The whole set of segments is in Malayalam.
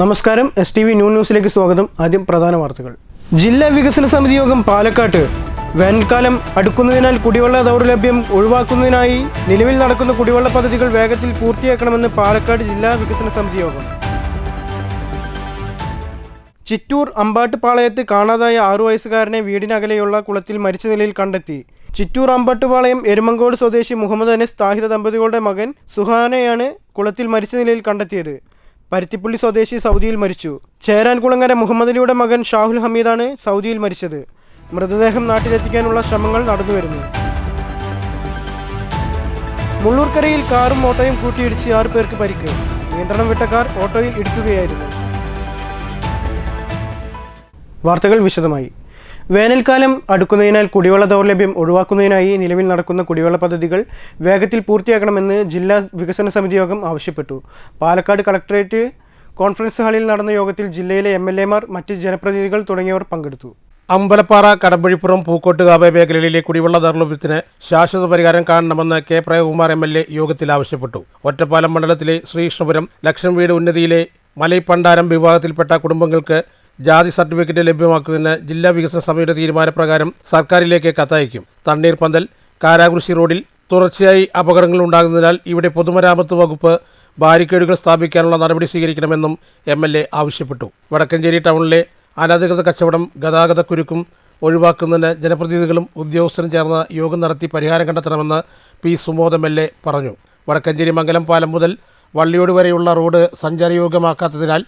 നമസ്കാരം STV ന്യൂസിലേക്ക് സ്വാഗതം. ആദ്യം പ്രധാന വാർത്തകൾ. ജില്ലാ വികസന സമിതി യോഗം പാലക്കാട്ട്. വേനൽക്കാലം അടുക്കുന്നതിനാൽ കുടിവെള്ള ദൗർലഭ്യം ഒഴിവാക്കുന്നതിനായി നിലവിൽ നടക്കുന്ന കുടിവെള്ള പദ്ധതികൾ വേഗത്തിൽ പൂർത്തിയാക്കണമെന്ന് പാലക്കാട് ജില്ലാ വികസന സമിതി യോഗം. ചിറ്റൂർ അമ്പാട്ടുപാളയത്ത് കാണാതായ 6 വയസ്സുകാരനെ വീടിനകലെയുള്ള കുളത്തിൽ മരിച്ച നിലയിൽ കണ്ടെത്തി. ചിറ്റൂർ അമ്പാട്ടുപാളയം എരുമങ്കോട് സ്വദേശി മുഹമ്മദ് അനസ് താഹിര ദമ്പതികളുടെ മകൻ സുഹാനയാണ് കുളത്തിൽ മരിച്ച നിലയിൽ കണ്ടെത്തിയത്. പരുത്തിപ്പള്ളി സ്വദേശി സൗദിയിൽ മരിച്ചു. ചേരാൻകുളങ്ങര മുഹമ്മദ് അലിയുടെ മകൻ ഷാഹുൽ ഹമീദാണ് സൗദിയിൽ മരിച്ചത്. മൃതദേഹം നാട്ടിലെത്തിക്കാനുള്ള ശ്രമങ്ങൾ നടന്നുവരുന്നു. മുള്ളൂർക്കരയിൽ കാറും ഓട്ടോയും കൂട്ടിയിടിച്ച് 6 പേർക്ക് പരിക്ക്. നിയന്ത്രണം വിട്ട കാർ ഓട്ടോയിൽ ഇടിക്കുകയായിരുന്നു. വാർത്തകൾ വിശദമായി. വേനൽക്കാലം അടുക്കുന്നതിനാൽ കുടിവെള്ള ദൗർലഭ്യം ഒഴിവാക്കുന്നതിനായി നിലവിൽ നടക്കുന്ന കുടിവെള്ള പദ്ധതികൾ വേഗത്തിൽ പൂർത്തിയാക്കണമെന്ന് ജില്ലാ വികസന സമിതി യോഗം ആവശ്യപ്പെട്ടു. പാലക്കാട് കളക്ടറേറ്റ് കോൺഫറൻസ് ഹാളിൽ നടന്ന യോഗത്തിൽ ജില്ലയിലെ MLA മാർ, മറ്റ് ജനപ്രതിനിധികൾ തുടങ്ങിയവർ പങ്കെടുത്തു. അമ്പലപ്പാറ, കടമ്പഴിപ്പുറം, പൂക്കോട്ടുകാവ് മേഖലയിലെ കുടിവെള്ള ദൗർലഭ്യത്തിന് ശാശ്വത പരിഹാരം കാണണമെന്ന് K. പ്രേമകുമാർ MLA യോഗത്തിൽ ആവശ്യപ്പെട്ടു. ഒറ്റപ്പാലം മണ്ഡലത്തിലെ ശ്രീകൃഷ്ണപുരം ലക്ഷം വീട് ഉന്നതിയിലെ മലൈപ്പണ്ടാരം വിഭാഗത്തിൽപ്പെട്ട കുടുംബങ്ങൾക്ക് ജാതി സർട്ടിഫിക്കറ്റ് ലഭ്യമാക്കുന്നതിന് ജില്ലാ വികസന സമിതിയുടെ തീരുമാനപ്രകാരം സർക്കാരിലേക്ക് കത്തയക്കും. തണ്ണീർപന്തൽ, കാരാകുറിശി റോഡിൽ തുടർച്ചയായി അപകടങ്ങൾ ഉണ്ടാകുന്നതിനാൽ ഇവിടെ പൊതുമരാമത്ത് വകുപ്പ് ബാരിക്കേഡുകൾ സ്ഥാപിക്കാനുള്ള നടപടി സ്വീകരിക്കണമെന്നും MLA ആവശ്യപ്പെട്ടു. വടക്കഞ്ചേരി ടൗണിലെ അനധികൃത കച്ചവടം, ഗതാഗതക്കുരുക്കും ഒഴിവാക്കുന്നതിന് ജനപ്രതിനിധികളും ഉദ്യോഗസ്ഥരും ചേർന്ന് യോഗം നടത്തി പരിഹാരം കണ്ടെത്തണമെന്ന് P. സുമോദ് MLA പറഞ്ഞു. വടക്കഞ്ചേരി മംഗലം പാലം മുതൽ വള്ളിയോട് വരെയുള്ള റോഡ് സഞ്ചാരയോഗ്യമാക്കാത്തതിനാൽ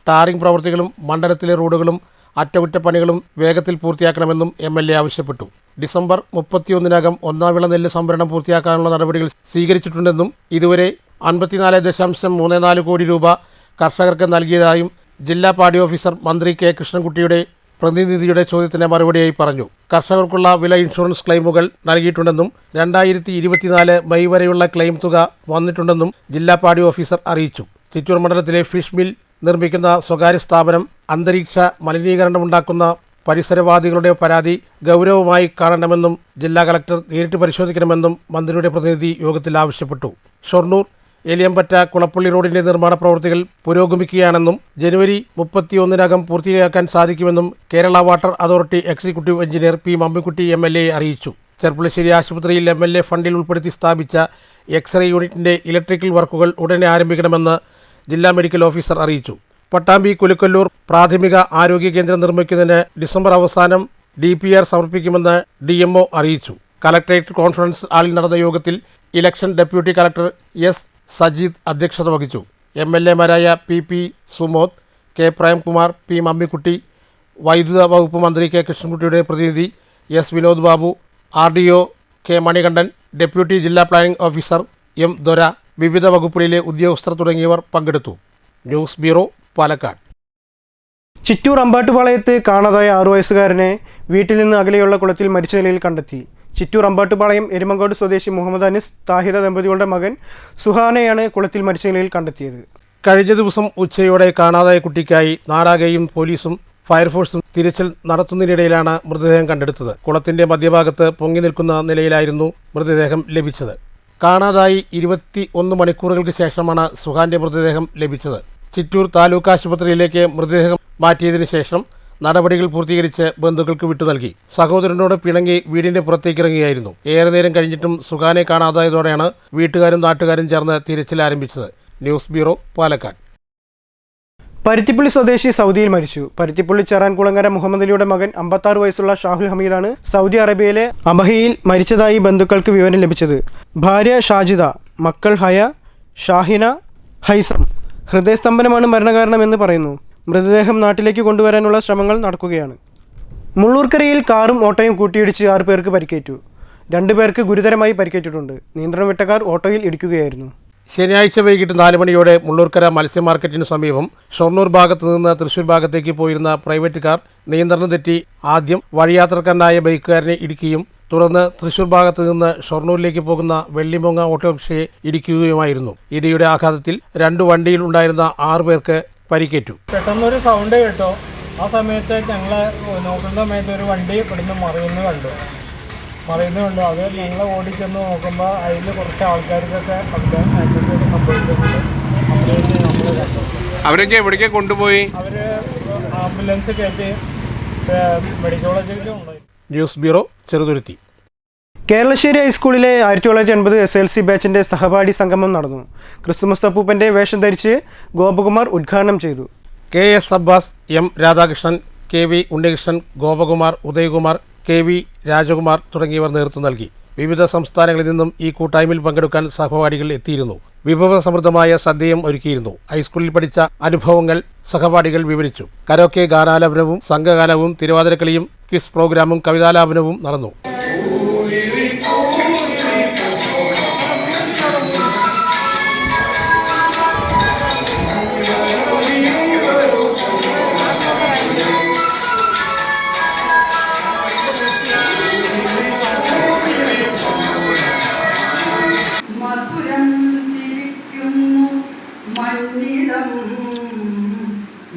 ടാറിംഗ് പ്രവൃത്തികളും മണ്ഡലത്തിലെ റോഡുകളും അറ്റകുറ്റപ്പണികളും വേഗത്തിൽ പൂർത്തിയാക്കണമെന്നും MLA ആവശ്യപ്പെട്ടു. ഡിസംബർ 31-നകം 1-ാം വിള നെല്ല് സംഭരണം പൂർത്തിയാക്കാനുള്ള നടപടികൾ സ്വീകരിച്ചിട്ടുണ്ടെന്നും ഇതുവരെ 54.34 കോടി രൂപ കർഷകർക്ക് നൽകിയതായും ജില്ലാ പാടി ഓഫീസർ മന്ത്രി K. കൃഷ്ണൻകുട്ടിയുടെ പ്രതിനിധിയുടെ ചോദ്യത്തിന് മറുപടിയായി പറഞ്ഞു. കർഷകർക്കുള്ള വില ഇൻഷുറൻസ് ക്ലെയിമുകൾ നൽകിയിട്ടുണ്ടെന്നും 2024 മെയ് വരെയുള്ള ക്ലെയിം തുക വന്നിട്ടുണ്ടെന്നും ജില്ലാ പാടി ഓഫീസർ അറിയിച്ചു. ചിറ്റൂർ മണ്ഡലത്തിലെ ഫിഷ് മിൽ നിർമ്മിക്കുന്ന സ്വകാര്യ സ്ഥാപനം അന്തരീക്ഷ മലിനീകരണമുണ്ടാക്കുന്ന പരിസരവാദികളുടെ പരാതി ഗൗരവമായി കാണണമെന്നും ജില്ലാ കളക്ടർ നേരിട്ട് പരിശോധിക്കണമെന്നും മന്ത്രിയുടെ പ്രതിനിധി യോഗത്തിൽ ആവശ്യപ്പെട്ടു. ഷൊർണൂർ എലിയമ്പറ്റ കുളപ്പള്ളി റോഡിന്റെ നിർമ്മാണ പ്രവൃത്തികൾ പുരോഗമിക്കുകയാണെന്നും ജനുവരി 31-നകം പൂർത്തിയാക്കാൻ സാധിക്കുമെന്നും Kerala water authority executive engineer P. Mammikutty MLA അറിയിച്ചു. ചെർപ്പുളശ്ശേരി ആശുപത്രിയിൽ MLA ഫണ്ടിൽ ഉൾപ്പെടുത്തി സ്ഥാപിച്ച എക്സ്റേ യൂണിറ്റിന്റെ ഇലക്ട്രിക്കൽ വർക്കുകൾ ഉടനെ ആരംഭിക്കണമെന്ന് ജില്ലാ മെഡിക്കൽ ഓഫീസർ അറിയിച്ചു. പട്ടാമ്പി കുലുക്കല്ലൂർ പ്രാഥമിക ആരോഗ്യ കേന്ദ്രം നിർമ്മിക്കുന്നതിന് ഡിസംബർ അവസാനം DPR സമർപ്പിക്കുമെന്ന് DMO അറിയിച്ചു. കളക്ടറേറ്റ് കോൺഫറൻസ് ഹാളിൽ നടന്ന യോഗത്തിൽ election deputy collector S. Sajid അധ്യക്ഷത വഹിച്ചു. MLA മാരായ P. Sumod, K. Premkumar, P. Mammikutty, വൈദ്യുത വകുപ്പ് മന്ത്രി K. കൃഷ്ണൻകുട്ടിയുടെ പ്രതിനിധി S. Vinod Babu, RDO K. Manikandan, deputy ജില്ലാ പ്ലാനിംഗ് ഓഫീസർ M. ദൊര, വിവിധ വകുപ്പുകളിലെ ഉദ്യോഗസ്ഥർ തുടങ്ങിയവർ പങ്കെടുത്തു. News bureau, Palakkad. ചിറ്റൂർ അമ്പാട്ടുപാളയത്ത് കാണാതായ 6 വയസ്സുകാരനെ വീട്ടിൽ നിന്ന് അകലെയുള്ള കുളത്തിൽ മരിച്ച നിലയിൽ കണ്ടെത്തി. ചിറ്റൂർ അമ്പാട്ടുപാളയം എരുമങ്കോട് സ്വദേശി മുഹമ്മദ് അനസ് താഹിര ദമ്പതികളുടെ മകൻ സുഹാനയാണ് കുളത്തിൽ മരിച്ച നിലയിൽ കണ്ടെത്തിയത്. കഴിഞ്ഞ ദിവസം ഉച്ചയോടെ കാണാതായ കുട്ടിക്കായി നാടാകെയും പോലീസും ഫയർഫോഴ്സും തിരച്ചിൽ നടത്തുന്നതിനിടയിലാണ് മൃതദേഹം കണ്ടെടുത്തത്. കുളത്തിന്റെ മധ്യഭാഗത്ത് പൊങ്ങി നിൽക്കുന്ന നിലയിലായിരുന്നു മൃതദേഹം ലഭിച്ചത്. കാണാതായി 21 മണിക്കൂറുകൾക്ക് ശേഷമാണ് സുഹാന്റെ മൃതദേഹം ലഭിച്ചത്. ചിറ്റൂർ താലൂക്ക് ആശുപത്രിയിലേക്ക് മൃതദേഹം മാറ്റിയതിനു ശേഷം നടപടികൾ പൂർത്തീകരിച്ച് ബന്ധുക്കൾക്ക് വിട്ടു നൽകി. സഹോദരനോട് പിണങ്ങി വീടിന്റെ പുറത്തേക്കിറങ്ങിയായിരുന്നു. ഏറെ നേരം കഴിഞ്ഞിട്ടും സുഹാനെ കാണാതായതോടെയാണ് വീട്ടുകാരും നാട്ടുകാരും ചേർന്ന് തിരച്ചിൽ ആരംഭിച്ചത്. News bureau, Palakkad. പരുത്തിപ്പള്ളി സ്വദേശി സൗദിയിൽ മരിച്ചു. പരുത്തിപ്പള്ളി ചേരാൻകുളങ്ങര മുഹമ്മദ് അലിയുടെ മകൻ 56 വയസ്സുള്ള ഷാഹുൽ ഹമീദാണ് സൗദി അറേബ്യയിലെ അബഹയിൽ മരിച്ചതായി ബന്ധുക്കൾക്ക് വിവരം ലഭിച്ചത്. ഭാര്യ ഷാജിദ, മക്കൾ ഹയ, ഷാഹിന, ഹൈസം. ഹൃദയസ്തംഭനമാണ് മരണകാരണമെന്ന് പറയുന്നു. മൃതദേഹം നാട്ടിലേക്ക് കൊണ്ടുവരാനുള്ള ശ്രമങ്ങൾ നടക്കുകയാണ്. മുള്ളൂർക്കരയിൽ കാറും ഓട്ടോയും കൂട്ടിയിടിച്ച് 6 പേർക്ക് പരിക്കേറ്റു. 2 പേർക്ക് ഗുരുതരമായി പരിക്കേറ്റിട്ടുണ്ട്. നിയന്ത്രണം വിട്ട കാർ ഓട്ടോയിൽ ഇടിക്കുകയായിരുന്നു. ശനിയാഴ്ച വൈകിട്ട് 4 മണിയോടെ മുള്ളൂർക്കര മത്സ്യ മാർക്കറ്റിന് സമീപം ഷൊർണൂർ ഭാഗത്തു നിന്ന് തൃശൂർ ഭാഗത്തേക്ക് പോയിരുന്ന പ്രൈവറ്റ് കാർ നിയന്ത്രണം തെറ്റി ആദ്യം വഴിയാത്രക്കാരനായ ബൈക്കുകാരനെ ഇടിക്കുകയും തുടർന്ന് തൃശൂർ ഭാഗത്ത് നിന്ന് ഷൊർണൂരിലേക്ക് പോകുന്ന വെള്ളിമൊങ്ങ ഓട്ടോറിക്ഷയെ ഇടിക്കുകയുമായിരുന്നു. ഇടിയുടെ ആഘാതത്തിൽ 2 വണ്ടിയിൽ ഉണ്ടായിരുന്ന 6 പേർക്ക് പരിക്കേറ്റു. പെട്ടെന്നൊരു സൗണ്ട് കേട്ടോ. ആ സമയത്ത് ഞങ്ങൾ നോക്കുന്ന സമയത്ത് ഒരു വണ്ടി ഇവിടുന്ന് മറിയുന്നുണ്ട്. അത് ഞങ്ങൾ ഓടിച്ചെന്ന് നോക്കുമ്പോൾ അതിൽ കുറച്ച് ആൾക്കാർക്കൊക്കെ സംഭവിച്ചിട്ടുണ്ട്. നമ്മൾ കണ്ടു. അവരൊക്കെ എവിടേക്ക് കൊണ്ടുപോയി? അവർ ആംബുലൻസ് കയറ്റി മെഡിക്കൽ കോളേജിലേക്ക് കൊണ്ടുപോയി. News bureau, Cheruthuruthy. കേരളശ്ശേരി ഹൈസ്കൂളിലെ 1980 SLC ബാച്ചിൻ്റെ സഹപാഠി സംഗമം നടന്നു. ക്രിസ്തുമസ് അപ്പൂപ്പൻ്റെ വേഷം ധരിച്ച് ഗോപകുമാർ ഉദ്ഘാടനം ചെയ്തു. KS Abbas, M Radhakrishnan, KV Unnikrishnan, Gopakumar, Udayakumar, KV Rajkumar തുടങ്ങിയവർ നേതൃത്വം നൽകി. വിവിധ സംസ്ഥാനങ്ങളിൽ നിന്നും ഈ കൂട്ടായ്മയിൽ പങ്കെടുക്കാൻ സഹപാഠികൾ എത്തിയിരുന്നു. വിഭവസമൃദ്ധമായ സദ്യയും ഒരുക്കിയിരുന്നു. ഹൈസ്കൂളിൽ പഠിച്ച അനുഭവങ്ങൾ സഹപാഠികൾ വിവരിച്ചു. കരോക്കെ ഗാനാലാപനവും സംഘഗാനവും തിരുവാതിരക്കളിയും ക്വിസ് പ്രോഗ്രാമും കവിതാലാപനവും നടന്നു.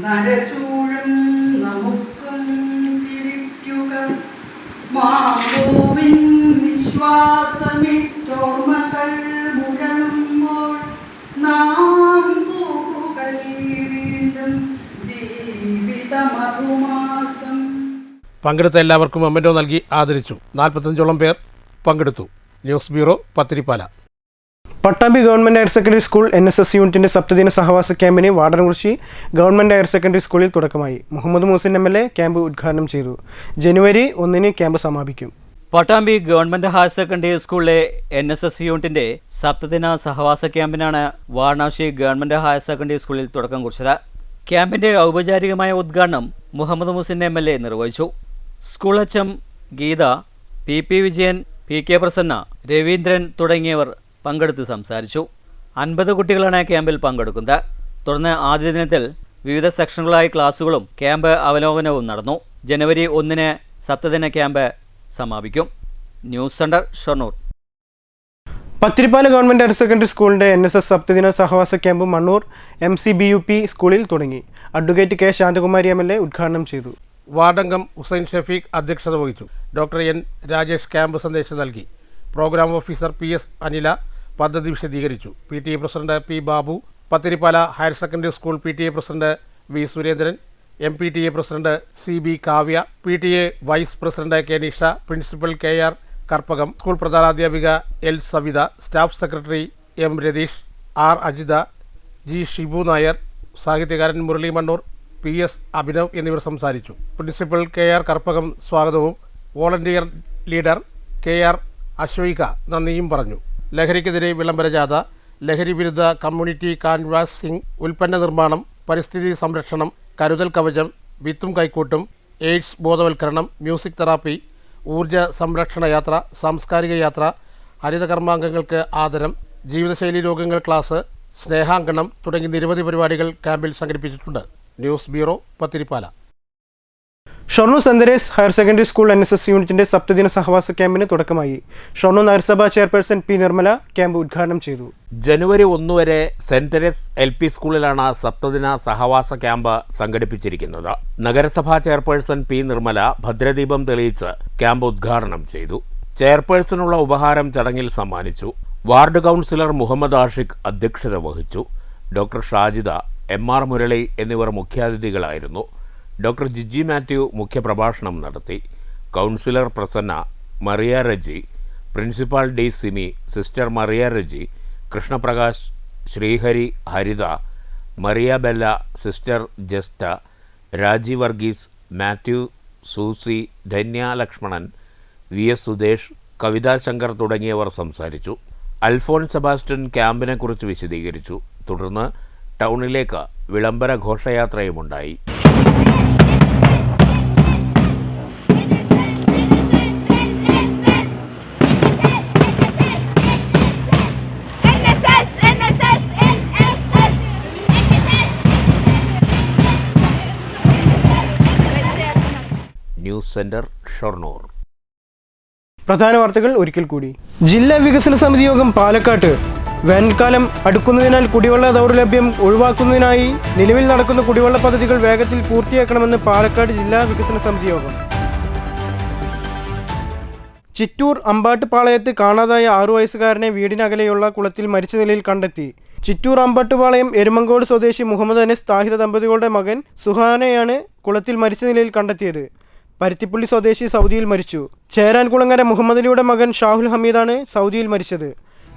നരചൂഴും നമുക്കും ചിരിക്കുക മാവോവിൻ വിശ്വാസമിട്ടോർമ്മകൾ മുഴങ്ങുമ്പോൾ നാം പോകുകൾ വീണ്ടും ജീവിതമധുമാസം. പങ്കെടുത്ത എല്ലാവർക്കും മൊമെന്റോ നൽകി ആദരിച്ചു. 45ഓളം പേർ പങ്കെടുത്തു. News bureau, Pathirippala. Pattambi government higher secondary school NSS യൂണിറ്റിൻ്റെ സപ്തദിന സഹവാസ ക്യാമ്പിന് വാടനകുറിശി ഗവൺമെൻറ് ഹയർ സെക്കൻഡറി സ്കൂളിൽ തുടക്കമായി. മുഹമ്മദ് മൂസിൻ MLA ക്യാമ്പ് ഉദ്ഘാടനം ചെയ്തു. ജനുവരി 1 ക്യാമ്പ് സമാപിക്കും. പട്ടാമ്പി ഗവൺമെന്റ് ഹയർ സെക്കൻഡറി സ്കൂളിലെ NSS യൂണിറ്റിന്റെ സപ്തദിന സഹവാസ ക്യാമ്പിനാണ് വാരണാസി ഗവൺമെന്റ് ഹയർ സെക്കൻഡറി സ്കൂളിൽ തുടക്കം കുറിച്ചത്. ക്യാമ്പിന്റെ ഔപചാരികമായ ഉദ്ഘാടനം മുഹമ്മദ് മൂസിൻ MLA നിർവഹിച്ചു. School HM Geetha, PP Vijayan, PK Prasanna, Raveendran തുടങ്ങിയവർ പങ്കെടുത്ത് സംസാരിച്ചു. 50 കുട്ടികളാണ് ക്യാമ്പിൽ പങ്കെടുക്കുന്നത്. തുടർന്ന് ആദ്യ ദിനത്തിൽ വിവിധ സെക്ഷനുകളായി ക്ലാസുകളും ക്യാമ്പ് അവലോകനവും നടന്നു. ജനുവരി 1 സപ്തദിന ക്യാമ്പ് സമാപിക്കും. News centre, Shoranur. Pathirippala government higher secondary സ്കൂളിൻ്റെ NSS സപ്തദിന സഹവാസ ക്യാമ്പ് മണ്ണൂർ MCBUP സ്കൂളിൽ തുടങ്ങി. അഡ്വക്കേറ്റ് K ശാന്തകുമാരി MLA ഉദ്ഘാടനം ചെയ്തു. വാർഡംഗം ഹുസൈൻ ഷഫീഖ് അധ്യക്ഷത വഹിച്ചു. ഡോക്ടർ N രാജേഷ് ക്യാമ്പ് സന്ദേശം നൽകി. പ്രോഗ്രാം ഓഫീസർ PS അനില പദ്ധതി വിശദീകരിച്ചു. PTA president P Babu, Pathiripala higher secondary school PTA president V Surendran, MPTA president CB Kavya, PTA vice president K Nisha, principal KR Karpagam, school പ്രധാനാധ്യാപിക L Savitha, staff secretary M Ratheesh, R Ajitha, G Shibu Nair, സാഹിത്യകാരൻ മുരളി മണ്ണൂർ, PS അഭിനവ് എന്നിവർ സംസാരിച്ചു. പ്രിൻസിപ്പൽ KR കർപ്പകം സ്വാഗതവും വോളണ്ടിയർ ലീഡർ KR അശ്വയിക നന്ദിയും പറഞ്ഞു. ലഹരിക്കെതിരെ വിളംബര ജാഥ, ലഹരി വിരുദ്ധ കമ്മ്യൂണിറ്റി കാൻവാസിംഗ്, ഉൽപ്പന്ന നിർമ്മാണം, പരിസ്ഥിതി സംരക്ഷണം, കരുതൽ കവചം, വിത്തും കൈക്കൂട്ടും, എയ്ഡ്സ് ബോധവൽക്കരണം, മ്യൂസിക് തെറാപ്പി, ഊർജ്ജ സംരക്ഷണ യാത്ര, സാംസ്കാരിക യാത്ര, ഹരിതകർമാംഗങ്ങൾക്ക് ആദരം, ജീവിതശൈലി രോഗങ്ങൾ ക്ലാസ്, സ്നേഹാങ്കണം തുടങ്ങി നിരവധി പരിപാടികൾ ക്യാമ്പിൽ സംഘടിപ്പിച്ചിട്ടുണ്ട്. News bureau, Pathirippala. Shoranur saint Teresa's higher secondary school NSS യൂണിറ്റിൻ്റെ സപ്തദിന സഹവാസ ക്യാമ്പിന് തുടക്കമായി. ഷൊർണൂർ നഗരസഭാ ചെയർപേഴ്സൺ P നിർമ്മല ക്യാമ്പ് ഉദ്ഘാടനം ചെയ്തു. ജനുവരി 1 വരെ സെന്റ് തെരേസ് LP സ്കൂളിലാണ് സപ്തദിന സഹവാസ ക്യാമ്പ് സംഘടിപ്പിച്ചിരിക്കുന്നത്. നഗരസഭാ ചെയർപേഴ്സൺ P നിർമ്മല ഭദ്രദീപം തെളിയിച്ച് ക്യാമ്പ് ഉദ്ഘാടനം ചെയ്തു. ചെയർപേഴ്സണുള്ള ഉപഹാരം ചടങ്ങിൽ സമ്മാനിച്ചു. വാർഡ് കൗൺസിലർ മുഹമ്മദ് ആഷിഖ് അധ്യക്ഷത വഹിച്ചു. ഡോക്ടർ ഷാജിദ, MR മുരളി എന്നിവർ മുഖ്യാതിഥികളായിരുന്നു. ഡോക്ടർ ജിജി മാത്യു മുഖ്യപ്രഭാഷണം നടത്തി. Councillor Prasanna, Maria Reji, principal D Simi, sister Maria Reji, Krishnaprakash, Sreehari, Haritha, Maria Bella, sister Justa, Raji Varghese, Mathew, Susy, Dhanya Lakshmanan, VS Sudesh, Kavitha Shankar തുടങ്ങിയവർ സംസാരിച്ചു. അൽഫോൺ സെബാസ്റ്റ്യൻ ക്യാമ്പിനെക്കുറിച്ച് വിശദീകരിച്ചു. തുടർന്ന് ടൗണിലേക്ക് വിളംബര ഘോഷയാത്രയുമുണ്ടായി. News centre, Shoranur. പ്രധാന വാർത്തകൾ ഒരിക്കൽ കൂടി. ജില്ലാ വികസന സമിതി യോഗം പാലക്കാട്ട്. വേനൽക്കാലം അടുക്കുന്നതിനാൽ കുടിവെള്ള ദൗർലഭ്യം ഒഴിവാക്കുന്നതിനായി നിലവിൽ നടക്കുന്ന കുടിവെള്ള പദ്ധതികൾ വേഗത്തിൽ പൂർത്തിയാക്കണമെന്ന് പാലക്കാട് ജില്ലാ വികസന സമിതി യോഗം. ചിറ്റൂർ അമ്പാട്ടുപാളയത്ത് കാണാതായ 6 വയസ്സുകാരനെ വീടിനകലെയുള്ള കുളത്തിൽ മരിച്ച നിലയിൽ കണ്ടെത്തി. ചിറ്റൂർ അമ്പട്ടുപാളയം എരുമങ്കോട് സ്വദേശി മുഹമ്മദ് അനസ് താഹിദ ദമ്പതികളുടെ മകൻ സുഹാനെയാണ് കുളത്തിൽ മരിച്ച നിലയിൽ കണ്ടെത്തിയത്. പരുത്തിപ്പള്ളി സ്വദേശി സൗദിയിൽ മരിച്ചു. ചേരാൻകുളങ്ങര മുഹമ്മദ് അലിയുടെ മകൻ ഷാഹുൽ ഹമീദാണ് സൗദിയിൽ മരിച്ചത്.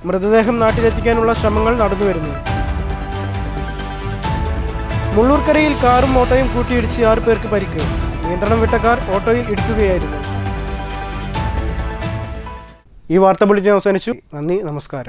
മൃതദേഹം നാട്ടിലെത്തിക്കാനുള്ള ശ്രമങ്ങൾ നടന്നുവരുന്നു. മുള്ളൂർക്കരയിൽ കാറും ഓട്ടോയും കൂട്ടിയിടിച്ച് 6 പേർക്ക് പരിക്ക്. നിയന്ത്രണം വിട്ട കാർ ഓട്ടോയിൽ ഇടിക്കുകയായിരുന്നു. ഈ വാർത്താ ബുള്ളറ്റിൻ അവസാനിച്ചു. നന്ദി, നമസ്കാരം.